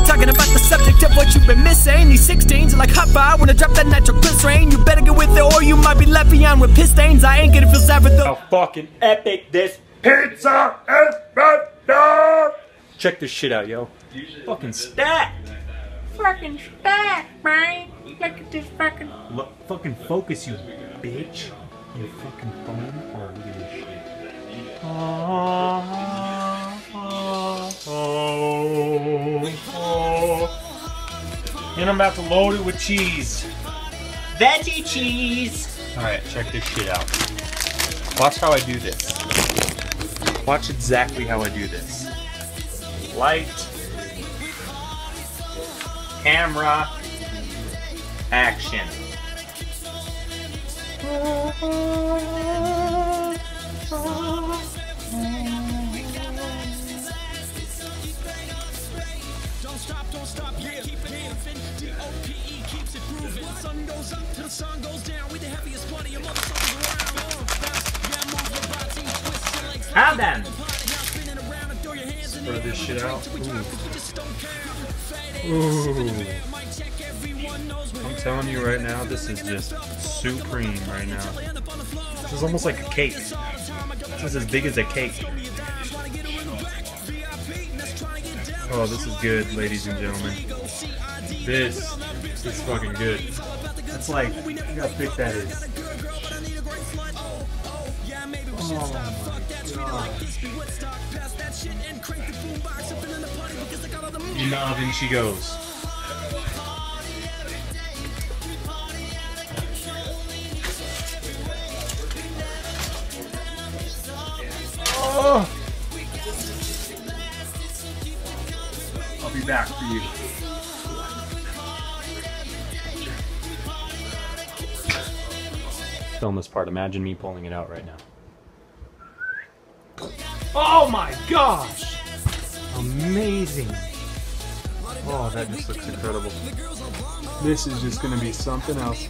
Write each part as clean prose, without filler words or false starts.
talking about the subject of what you've been missing. These 16s are like hot fire when I drop that natural glycerine. You better get with it or you might be left behind with piss stains. I ain't gonna feel sad for how fucking epic this pizza is right now. Check this shit out, yo. Fucking stack. Fucking stack, man. Look at this fucking... Look, fucking focus, you bitch. Your fucking phone. Oh, look at this shit. And I'm about to load it with cheese. Veggie cheese. Alright, check this shit out. Watch how I do this. Watch exactly how I do this. Light. Camera. Action. Don't stop, yeah, keep it moving. D-O-P-E keeps it grooving. Sun goes up till the sun goes down. We the heaviest party of motherfuckers around. How then? Spread this shit out. Ooh. I'm telling you right now, this is just supreme right now. This is almost like a cake. This is as big as a cake. Oh, this is good, ladies and gentlemen. This is fucking good. That's like, look how thick that is. Oh my god. In the oven she goes. Oh! I'll be back for you. Film this part. Imagine me pulling it out right now. Oh my gosh! Amazing! Oh, that just looks incredible. This is just gonna be something else.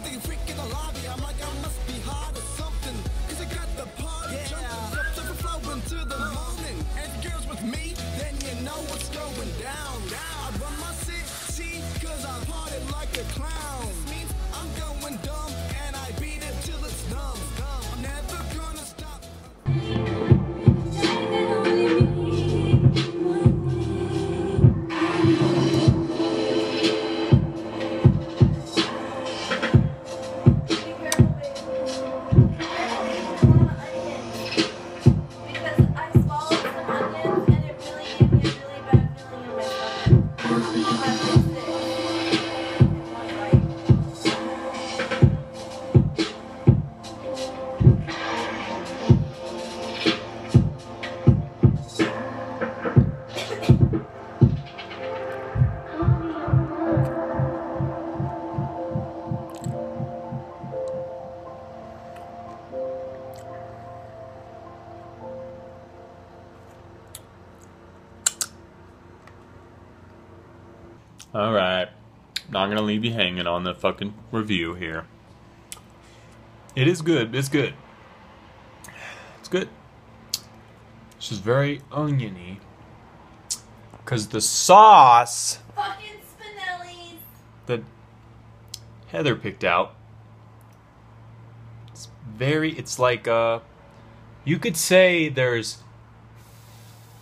Alright, not gonna leave you hanging on the fucking review here. It is good, it's good. It's good. It's just very oniony. Because the sauce fucking Spinelli's that Heather picked out, it's like, you could say there's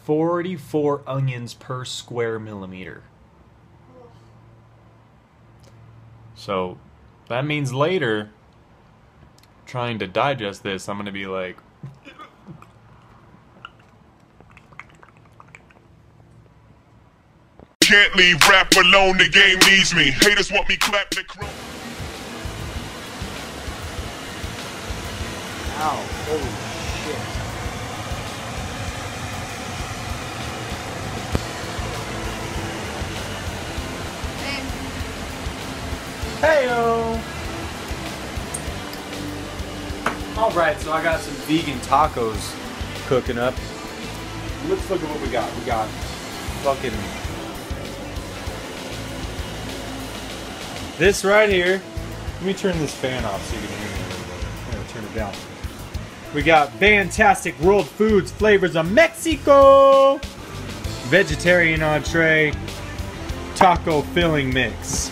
44 onions per square millimeter. So that means later, trying to digest this, I'm gonna be like, can't leave rap alone, the game needs me. Haters want me clap the crow. ow, holy shit. Heyo! Alright, so I got some vegan tacos cooking up. Let's look at what we got. We got fucking this right here. Let me turn this fan off so you can hear me a little bit. I'm gonna turn it down. We got fantastic world foods, flavors of Mexico! Vegetarian entree. taco filling mix.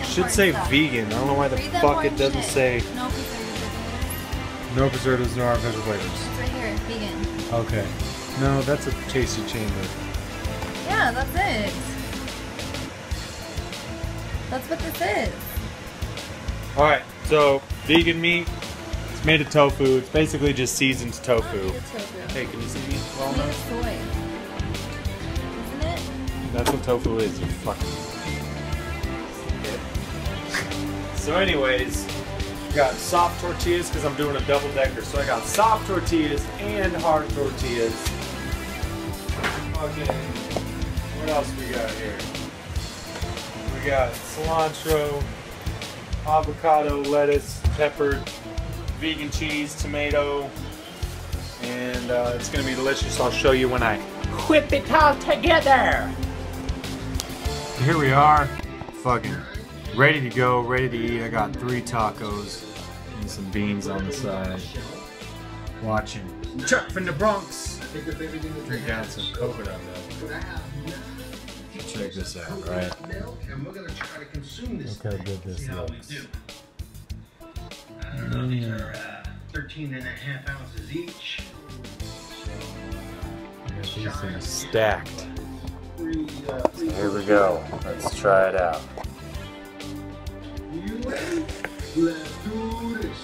Should say vegan. I don't know why the fuck it doesn't say no preservatives, no artificial flavors. It's right here, vegan. Okay. No, that's a tasty chamber. Yeah, that's it. That's what this is. Alright, so vegan meat. It's made of tofu. It's basically just seasoned tofu. Hey, can you see me? Well, made of soy. Isn't it? that's what tofu is, you fucking. So anyways, got soft tortillas because I'm doing a double decker. So I got soft tortillas and hard tortillas. Okay, what else we got here? We got cilantro, avocado, lettuce, pepper, vegan cheese, tomato, and it's gonna be delicious. I'll show you when I whip it all together. Here we are, fucking ready to go, ready to eat. I got 3 tacos and some beans on the side. Watching Chuck from the Bronx drink out some coconut milk. Check this out, right? Look how good this looks. 13.5 ounces each. These things stacked. So here we go. Let's try it out.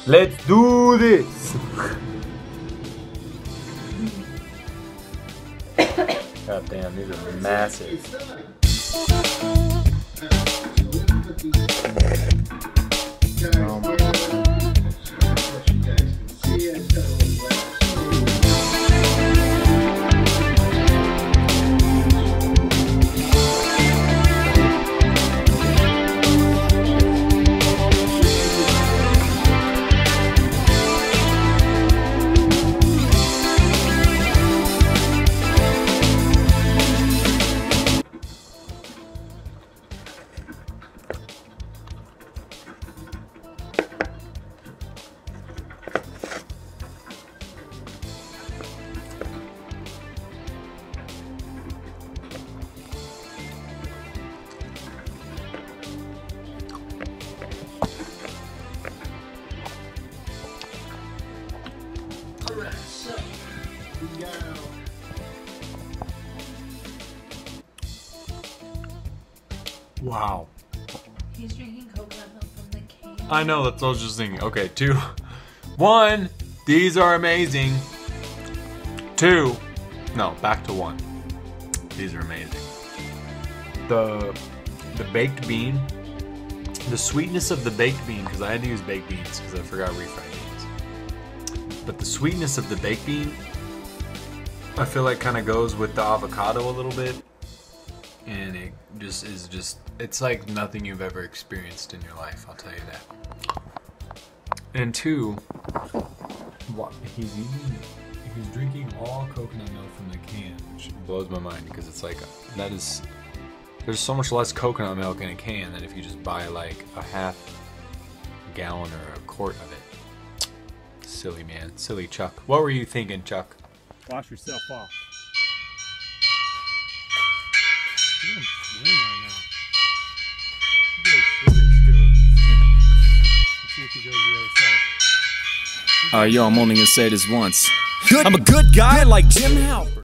Let's do this! God damn, these are massive. Oh my God. Wow. He's drinking coconut milk from the can. I know, that's what I was just thinking. Okay, 2, 1, these are amazing. 2, no, back to 1. These are amazing. The baked bean, the sweetness of the baked bean, because I had to use baked beans because I forgot refried beans. But the sweetness of the baked bean, I feel like kind of goes with the avocado a little bit. And it just is it's like nothing you've ever experienced in your life, I'll tell you that. And 2, what he's drinking all coconut milk from the can, which blows my mind because it's like, there's so much less coconut milk in a can than if you just buy like a half gallon or a quart of it. Silly man, silly Chuck. What were you thinking, Chuck? Wash yourself off. You're gonna swim right now. You're swimming still. Let's see if he goes to the other side. Yo, I'm only gonna say this once. I'm a good guy like Jim Halpert.